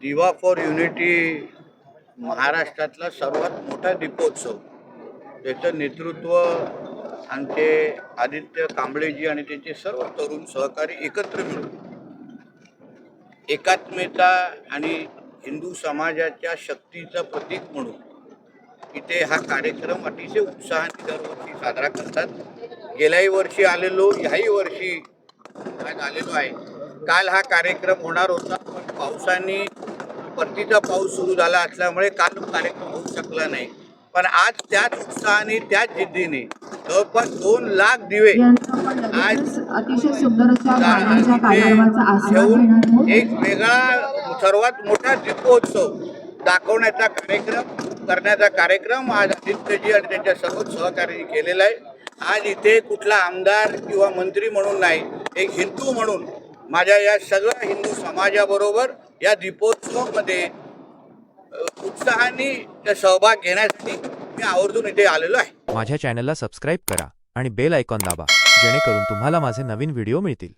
दिवा for unity महाराष्ट्रातला सर्वात मोठा दीपोत्सव, त्याचं नेतृत्व आमचे आदित्य कांबळेजी आणि त्यांचे सर्व तरुण सहकारी एकत्र मिळून एकात्मता आणि हिंदू समाजाच्या शक्तीचं प्रतीक म्हणून इथे हा कार्यक्रम अतिशय उत्साहाने दरवर्षी साजरा करतात। गेल्याही वर्षी आलेलो, ह्याही वर्षी आज आलेलो आहे। काल हा कार्यक्रम होणार होता, पण पावसाने परतीचा पाऊस सुरू झाला असल्यामुळे काल कार्यक्रम होऊ शकला नाही। पण आज त्याच उत्साहाने, त्याच जिद्दीने जवळपास 2 लाख दिवे आज अतिशय सुंदर अशा गाण्याच्या कार्यक्रमाचा आस्वाद घेणार आहोत। एक वेगळा सर्वात मोठा दीपोत्सव दाखवण्याचा करण्याचा कार्यक्रम आज आदित्यजी आणि त्यांच्या सर्व सहकार्यांनी केलेला आहे। आज इथे कुठला आमदार किंवा मंत्री म्हणून नाही, एक हिंदू म्हणून माझ्या या सगळ्या हिंदू समाजाबरोबर या दीपोत्सवामध्ये उत्साहाने सहभाग घेण्यासाठी मी आवर्जून इथे आलेलो आहे। माझ्या चॅनलला सबस्क्राइब करा आणि बेल आयकॉन दाबा, जेणेकरून तुम्हाला माझे नवीन व्हिडिओ मिळतील।